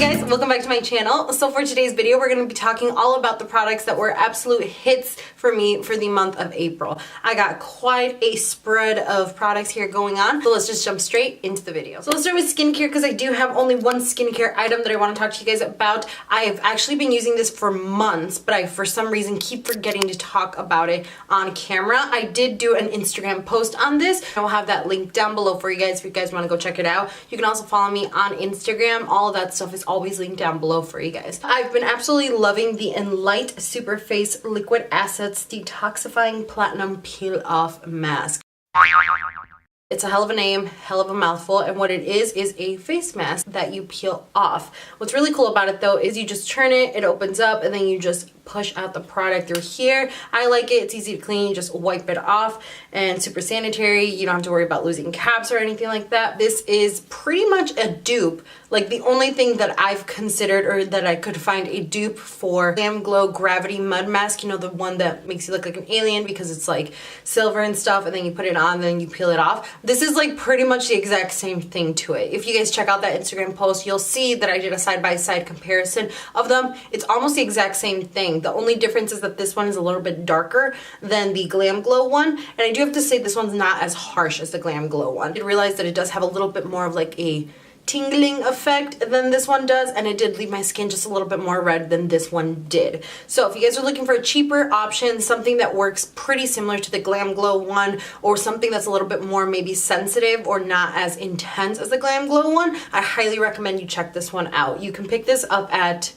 guys, welcome back to my channel. So for today's video, we're going to be talking all about the products that were absolute hits for me for the month of April. I got quite a spread of products here going on, so let's just jump straight into the video. So let's start with skincare because I do have only one skincare item that I want to talk to you guys about. I have actually been using this for months, but I for some reason keep forgetting to talk about it on camera. I did do an Instagram post on this. I will have that link down below for you guys if you guys want to go check it out. You can also follow me on Instagram. All of that stuff is always linked down below for you guys. I've been absolutely loving the Enlight Superface Liquid Assets Detoxifying Platinum Peel Off Mask. It's a hell of a name, hell of a mouthful, and what it is a face mask that you peel off. What's really cool about it though is you just turn it, it opens up, and then you just push out the product through here. I like it, it's easy to clean, you just wipe it off, and super sanitary. You don't have to worry about losing caps or anything like that. This is pretty much a dupe. Like the only thing that I've considered or that I could find a dupe for Glam Glow Gravity Mud Mask, you know, the one that makes you look like an alien because it's like silver and stuff, and then you put it on, then you peel it off. This is like pretty much the exact same thing to it. If you guys check out that Instagram post, you'll see that I did a side-by-side comparison of them. It's almost the exact same thing. The only difference is that this one is a little bit darker than the Glam Glow one, and I do have to say this one's not as harsh as the Glam Glow one. I did realize that it does have a little bit more of like a tingling effect than this one does, and it did leave my skin just a little bit more red than this one did. So if you guys are looking for a cheaper option, something that works pretty similar to the Glam Glow one, or something that's a little bit more maybe sensitive or not as intense as the Glam Glow one, I highly recommend you check this one out. You can pick this up at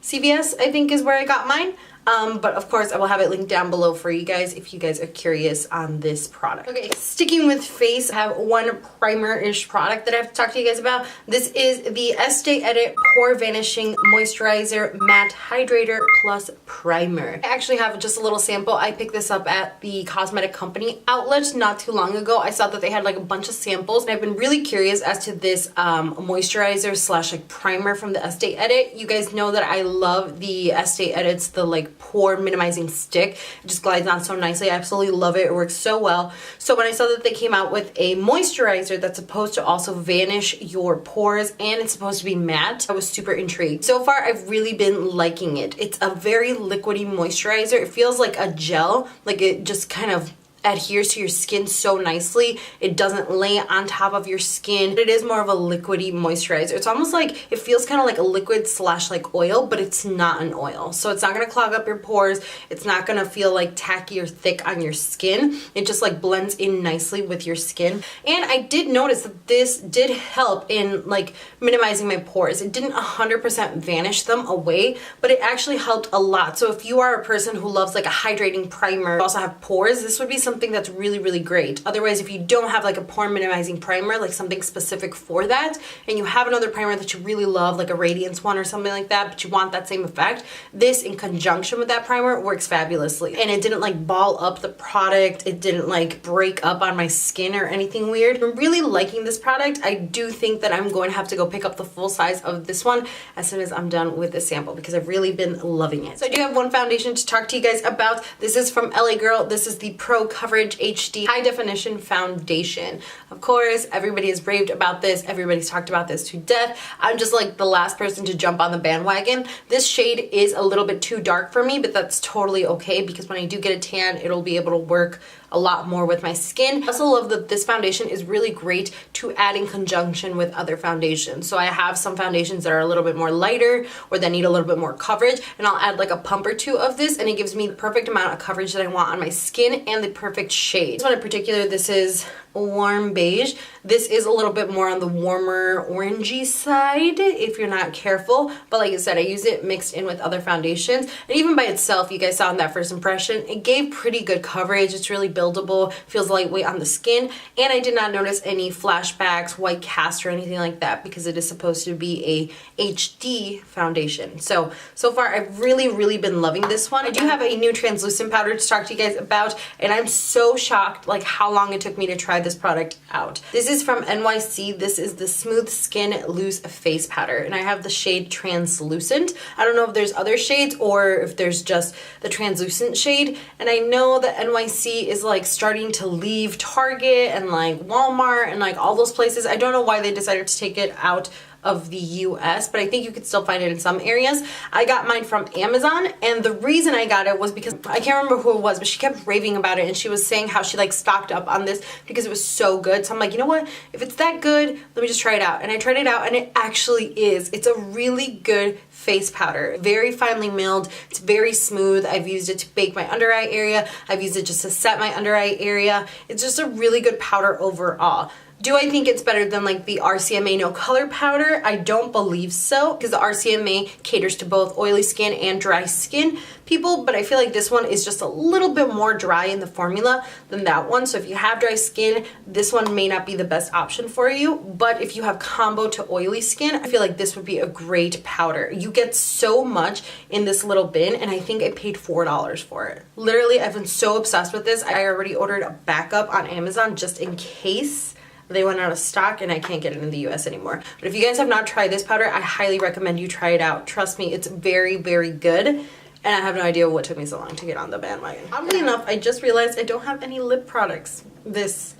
CVS, I think is where I got mine. But of course I will have it linked down below for you guys if you guys are curious on this product. Okay, sticking with face, I have one primer-ish product that I have to talk to you guys about. This is the Estee Edit Pore Vanishing Moisturizer Matte Hydrator Plus Primer. I actually have just a little sample. I picked this up at the Cosmetic Company outlet not too long ago. I saw that they had like a bunch of samples, and I've been really curious as to this moisturizer slash like primer from the Estee Edit. You guys know that I love the Estee Edit's the like pore minimizing stick. It just glides on so nicely. I absolutely love it. It works so well. So when I saw that they came out with a moisturizer that's supposed to also vanish your pores and it's supposed to be matte, I was super intrigued. So far I've really been liking it. It's a very liquidy moisturizer. It feels like a gel, like it just kind of adheres to your skin so nicely. It doesn't lay on top of your skin. It is more of a liquidy moisturizer. It's almost like, it feels kind of like a liquid slash like oil, but it's not an oil. So it's not going to clog up your pores. It's not going to feel like tacky or thick on your skin. It just like blends in nicely with your skin. And I did notice that this did help in like minimizing my pores. It didn't 100% vanish them away, but it actually helped a lot. So if you are a person who loves like a hydrating primer, also have pores, this would be something that's really, really great. Otherwise, if you don't have like a pore minimizing primer, like something specific for that, and you have another primer that you really love, like a Radiance one or something like that, but you want that same effect, this in conjunction with that primer works fabulously. And it didn't like ball up the product. It didn't like break up on my skin or anything weird. I'm really liking this product. I do think that I'm going to have to go pick up the full size of this one as soon as I'm done with this sample because I've really been loving it. So I do have one foundation to talk to you guys about. This is from LA Girl. This is the Pro Coverage HD High Definition Foundation. Of course, everybody has raved about this. Everybody's talked about this to death. I'm just like the last person to jump on the bandwagon. This shade is a little bit too dark for me, but that's totally okay because when I do get a tan, it'll be able to work a lot more with my skin. I also love that this foundation is really great to add in conjunction with other foundations. So I have some foundations that are a little bit more lighter or that need a little bit more coverage, and I'll add like a pump or two of this and it gives me the perfect amount of coverage that I want on my skin and the perfect shade. This one in particular, this is warm beige. This is a little bit more on the warmer orangey side if you're not careful, but like I said, I use it mixed in with other foundations, and even by itself, you guys saw in that first impression, it gave pretty good coverage. It's really buildable, feels lightweight on the skin, and I did not notice any flashbacks, white cast, or anything like that because it is supposed to be a HD foundation. So far I've really been loving this one. I do have a new translucent powder to talk to you guys about, and I'm so shocked like how long it took me to try this product out. This is from NYC. This is the Smooth Skin Loose Face Powder, and I have the shade Translucent. I don't know if there's other shades or if there's just the translucent shade, and I know that NYC is like starting to leave Target and like Walmart and like all those places. I don't know why they decided to take it out of the US, but I think you could still find it in some areas. I got mine from Amazon, and the reason I got it was because I can't remember who it was, but she kept raving about it, and she was saying how she like stocked up on this because it was so good. So I'm like, you know what, if it's that good, let me just try it out. And I tried it out, and it actually is. It's a really good face powder, very finely milled. It's very smooth. I've used it to bake my under eye area. I've used it just to set my under eye area. It's just a really good powder overall. Do I think it's better than like the RCMA No Color powder? I don't believe so, because the RCMA caters to both oily skin and dry skin people, but I feel like this one is just a little bit more dry in the formula than that one. So if you have dry skin, this one may not be the best option for you, but if you have combo to oily skin, I feel like this would be a great powder. You get so much in this little bin, and I think I paid $4 for it. Literally, I've been so obsessed with this. I already ordered a backup on Amazon just in case they went out of stock and I can't get it in the US anymore. But if you guys have not tried this powder, I highly recommend you try it out. Trust me, it's very, very good. And I have no idea what took me so long to get on the bandwagon. Oddly enough, I just realized I don't have any lip products this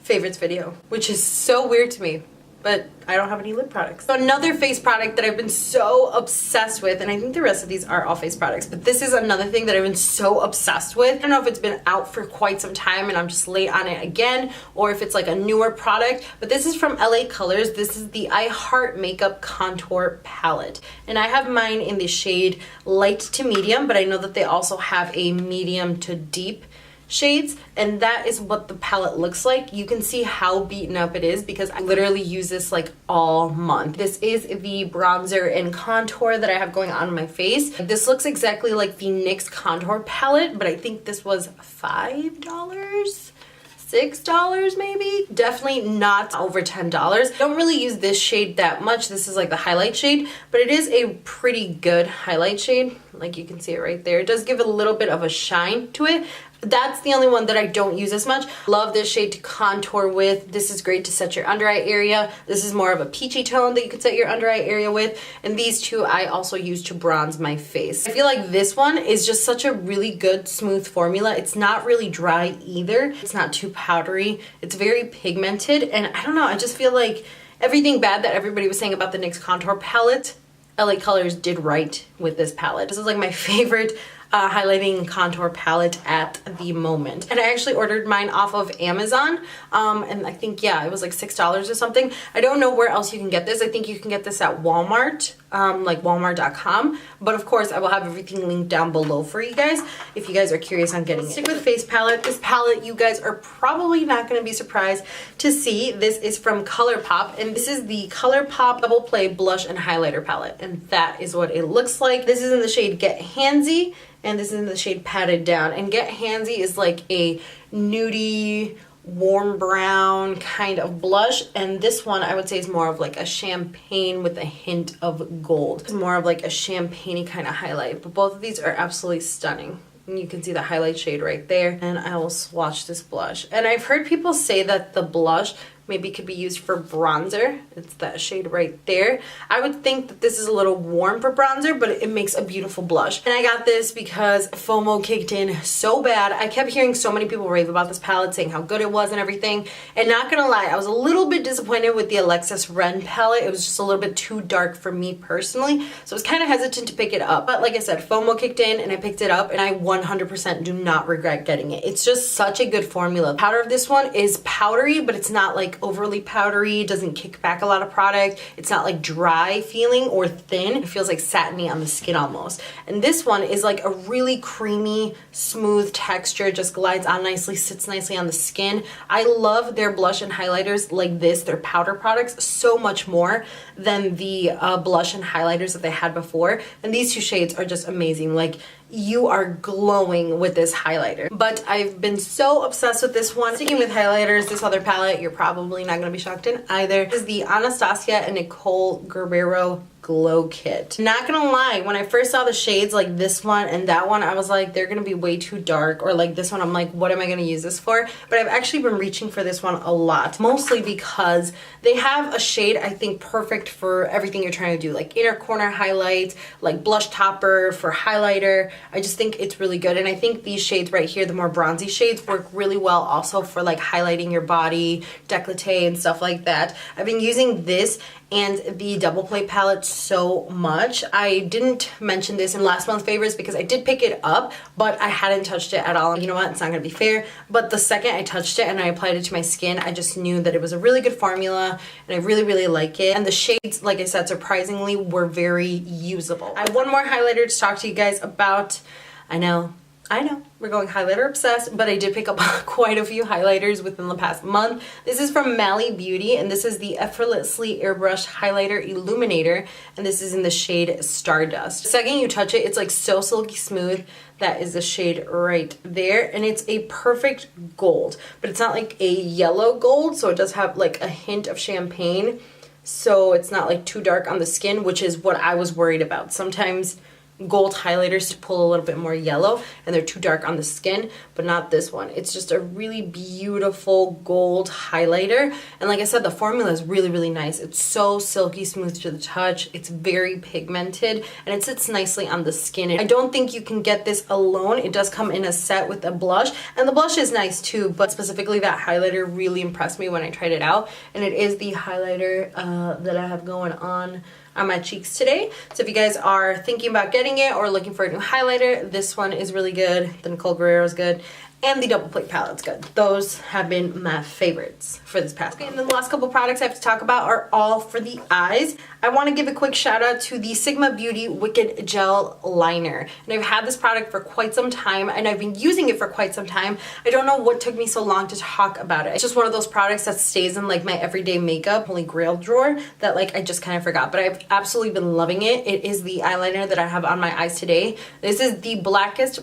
favorites video, which is so weird to me. But I don't have any lip products. So another face product that I've been so obsessed with, and I think the rest of these are all face products, but this is another thing that I've been so obsessed with. I don't know if it's been out for quite some time and I'm just late on it again, or if it's like a newer product, but this is from LA Colors. This is the I Heart Makeup Contour Palette. And I have mine in the shade light to medium, but I know that they also have a medium to deep shades, and that is what the palette looks like. You can see how beaten up it is because I literally use this like all month. This is the bronzer and contour that I have going on my face. This looks exactly like the NYX contour palette, but I think this was $5? $6 maybe? Definitely not over $10. I don't really use this shade that much. This is like the highlight shade, but it is a pretty good highlight shade. Like you can see it right there. It does give a little bit of a shine to it. That's the only one that I don't use as much. Love this shade to contour with. This is great to set your under eye area. This is more of a peachy tone that you could set your under eye area with. And these two I also use to bronze my face. I feel like this one is just such a really good smooth formula. It's not really dry either. It's not too powdery. It's very pigmented. And I don't know, I just feel like everything bad that everybody was saying about the NYX contour palette, LA Colors did right with this palette. This is like my favorite highlighting contour palette at the moment. And I actually ordered mine off of Amazon, and I think, yeah, it was like $6 or something. I don't know where else you can get this. I think you can get this at Walmart, like walmart.com, but of course I will have everything linked down below for you guys if you guys are curious on getting it. Stick with the face palette. This palette you guys are probably not going to be surprised to see. This is from Colourpop, and this is the Colourpop Double Play Blush and Highlighter palette, and that is what it looks like. This is in the shade Get Handsy, and this is in the shade Patted Down. And Get Handsy is like a nudie, warm brown kind of blush, and this one I would say is more of like a champagne with a hint of gold. It's more of like a champagne-y kind of highlight, but both of these are absolutely stunning. And you can see the highlight shade right there, and I will swatch this blush. And I've heard people say that the blush maybe could be used for bronzer. It's that shade right there. I would think that this is a little warm for bronzer, but it makes a beautiful blush. And I got this because FOMO kicked in so bad. I kept hearing so many people rave about this palette, saying how good it was and everything. And not gonna lie, I was a little bit disappointed with the Alexis Ren palette. It was just a little bit too dark for me personally, so I was kind of hesitant to pick it up. But like I said, FOMO kicked in and I picked it up, and I 100% do not regret getting it. It's just such a good formula. The powder of this one is powdery, but it's not like overly powdery. It doesn't kick back a lot of product. It's not like dry feeling or thin. It feels like satiny on the skin almost. And this one is like a really creamy, smooth texture. It just glides on nicely, sits nicely on the skin. I love their blush and highlighters like this, their powder products, so much more than the blush and highlighters that they had before. And these two shades are just amazing. Like, you are glowing with this highlighter. But I've been so obsessed with this one. Sticking with highlighters, this other palette you're probably not going to be shocked in either is the Anastasia and Nicole Guerrero Glow Kit. Not gonna lie, when I first saw the shades like this one and that one, I was like, they're gonna be way too dark, or like this one, I'm like, what am I gonna use this for? But I've actually been reaching for this one a lot, mostly because they have a shade I think perfect for everything you're trying to do, like inner corner highlights, like blush topper for highlighter. I just think it's really good, and I think these shades right here, the more bronzy shades, work really well also for like highlighting your body, décolleté and stuff like that. I've been using this and the double play palette so much. I didn't mention this in last month's favorites because I did pick it up, but I hadn't touched it at all. You know what, it's not gonna be fair, but the second I touched it and I applied it to my skin, I just knew that it was a really good formula and I really like it. And the shades, like I said, surprisingly were very usable. I have one more highlighter to talk to you guys about. I know, we're going highlighter obsessed, but I did pick up quite a few highlighters within the past month. This is from Mally Beauty, and this is the Effortlessly Airbrush Highlighter Illuminator, and this is in the shade Stardust. The second you touch it, it's like so silky smooth. That is the shade right there, and it's a perfect gold, but it's not like a yellow gold, so it does have like a hint of champagne, so it's not like too dark on the skin, which is what I was worried about. Sometimes gold highlighters to pull a little bit more yellow and they're too dark on the skin, but not this one. It's just a really beautiful gold highlighter, and like I said, the formula is really nice. It's so silky smooth to the touch, it's very pigmented, and it sits nicely on the skin. I don't think you can get this alone. It does come in a set with a blush, and the blush is nice too, but specifically that highlighter really impressed me when I tried it out, and it is the highlighter that I have going on my cheeks today. So if you guys are thinking about getting it or looking for a new highlighter, this one is really good. The Nicole Guerrero is good. And the double plate palette's good. Those have been my favorites for this past month. And then the last couple products I have to talk about are all for the eyes. I want to give a quick shout out to the Sigma Beauty Wicked Gel Liner. And I've had this product for quite some time, and I've been using it for quite some time. I don't know what took me so long to talk about it. It's just one of those products that stays in like my everyday makeup, holy grail drawer, that like I just kind of forgot. But I've absolutely been loving it. It is the eyeliner that I have on my eyes today. This is the blackest,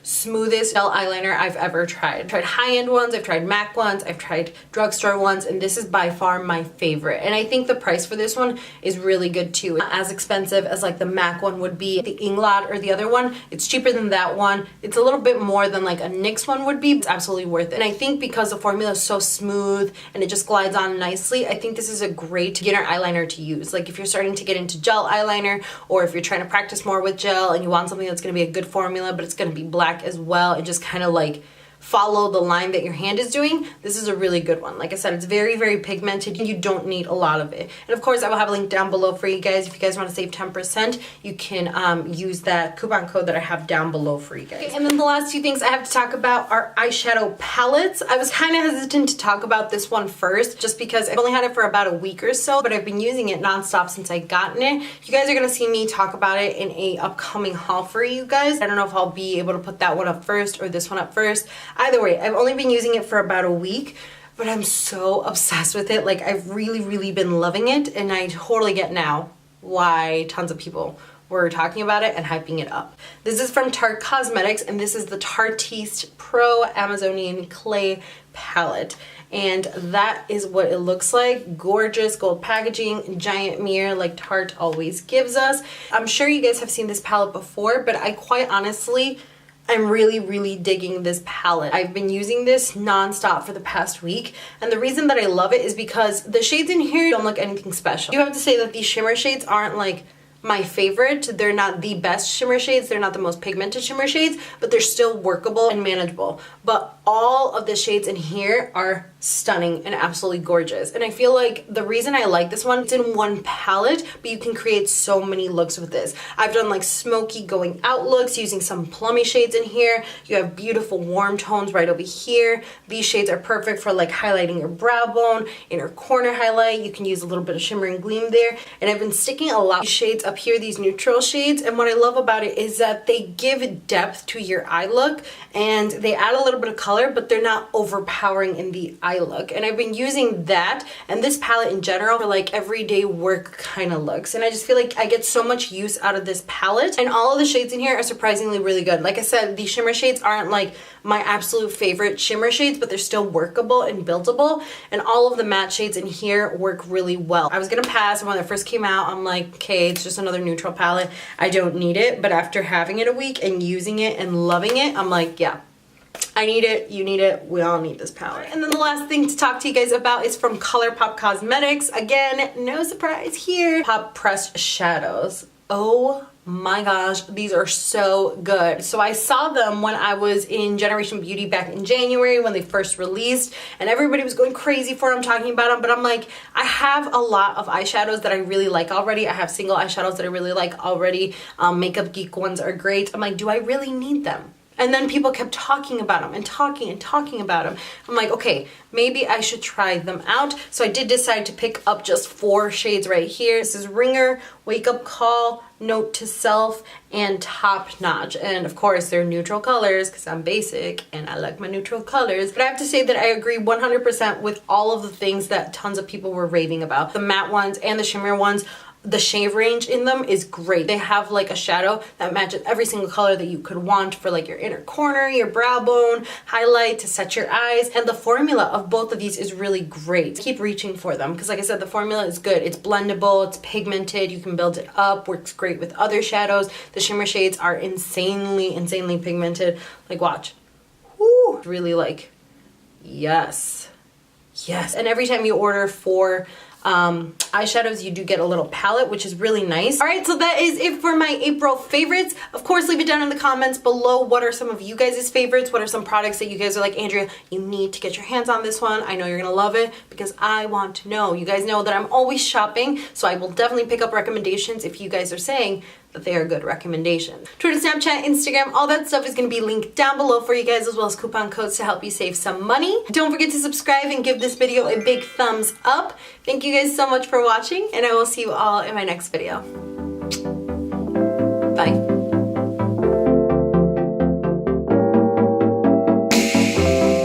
smoothest gel eyeliner I've ever tried. I've tried high-end ones, I've tried MAC ones, I've tried drugstore ones, and this is by far my favorite. And I think the price for this one is really good too. Not as expensive as like the MAC one would be. The Inglot or the other one, it's cheaper than that one. It's a little bit more than like a NYX one would be. It's absolutely worth it. And I think because the formula is so smooth and it just glides on nicely, I think this is a great beginner eyeliner to use. Like if you're starting to get into gel eyeliner, or if you're trying to practice more with gel and you want something that's going to be a good formula but it's going to be black as well and just kind of like follow the line that your hand is doing, this is a really good one. Like I said, it's very pigmented and you don't need a lot of it. And of course, I will have a link down below for you guys. If you guys want to save 10%, you can use that coupon code that I have down below for you guys. Okay, and then the last two things I have to talk about are eyeshadow palettes. I was kind of hesitant to talk about this one first, just because I've only had it for about a week or so, but I've been using it nonstop since I gotten it. You guys are going to see me talk about it in a upcoming haul for you guys. I don't know if I'll be able to put that one up first or this one up first. Either way, I've only been using it for about a week, but I'm so obsessed with it. Like, I've really been loving it, and I totally get now why tons of people were talking about it and hyping it up. This is from Tarte Cosmetics, and this is the Tarteist Pro Amazonian Clay Palette. And that is what it looks like. Gorgeous gold packaging, giant mirror like Tarte always gives us. I'm sure you guys have seen this palette before, but I quite honestly, I'm really digging this palette. I've been using this non-stop for the past week, and the reason that I love it is because the shades in here don't look anything special. You have to say that these shimmer shades aren't like my favorite. They're not the best shimmer shades, they're not the most pigmented shimmer shades, but they're still workable and manageable. But all of the shades in here are stunning and absolutely gorgeous. And I feel like the reason I like this one, it's in one palette, but you can create so many looks with this. I've done like smoky going out looks using some plummy shades in here. You have beautiful warm tones right over here. These shades are perfect for like highlighting your brow bone, inner corner highlight. You can use a little bit of shimmer and gleam there. And I've been sticking a lot of shades up here, these neutral shades. And what I love about it is that they give depth to your eye look, and they add a little bit of color color, but they're not overpowering in the eye look. And I've been using that and this palette in general for like everyday work kind of looks. And I just feel like I get so much use out of this palette. And all of the shades in here are surprisingly really good. Like I said, the shimmer shades aren't like my absolute favorite shimmer shades, but they're still workable and buildable. And all of the matte shades in here work really well. I was gonna pass, and when it first came out, I'm like, okay, it's just another neutral palette. I don't need it. But after having it a week and using it and loving it, I'm like, yeah, I need it, you need it, we all need this palette. And then the last thing to talk to you guys about is from Colourpop Cosmetics. Again, no surprise here. Pop Pressed Shadows. Oh my gosh, these are so good. So I saw them when I was in Generation Beauty back in January when they first released, and everybody was going crazy for them, talking about them, but I'm like, I have a lot of eyeshadows that I really like already. I have single eyeshadows that I really like already. Makeup Geek ones are great. I'm like, do I really need them? And then people kept talking about them and talking about them. I'm like, okay, maybe I should try them out. So I did decide to pick up just 4 shades right here. This is Ringer, Wake Up Call, Note to Self, and Top Notch. And of course, they're neutral colors because I'm basic and I like my neutral colors. But I have to say that I agree 100% with all of the things that tons of people were raving about. The matte ones and the shimmer ones. The shade range in them is great. They have like a shadow that matches every single color that you could want for like your inner corner, your brow bone, highlight to set your eyes. And the formula of both of these is really great. Keep reaching for them because like I said, the formula is good. It's blendable, it's pigmented, you can build it up, works great with other shadows. The shimmer shades are insanely pigmented. Like watch. Woo! Really like, yes. Yes. And every time you order 4 eyeshadows, you do get a little palette, which is really nice. All right, so that is it for my April favorites. Of course, leave it down in the comments below. What are some of you guys' favorites? What are some products that you guys are like, Andrea, you need to get your hands on this one. I know you're gonna love it because I want to know. You guys know that I'm always shopping, so I will definitely pick up recommendations if you guys are saying that they are good recommendations. Twitter, Snapchat, Instagram, all that stuff is gonna be linked down below for you guys, as well as coupon codes to help you save some money. Don't forget to subscribe and give this video a big thumbs up. Thank you guys so much for watching, and I will see you all in my next video. Bye.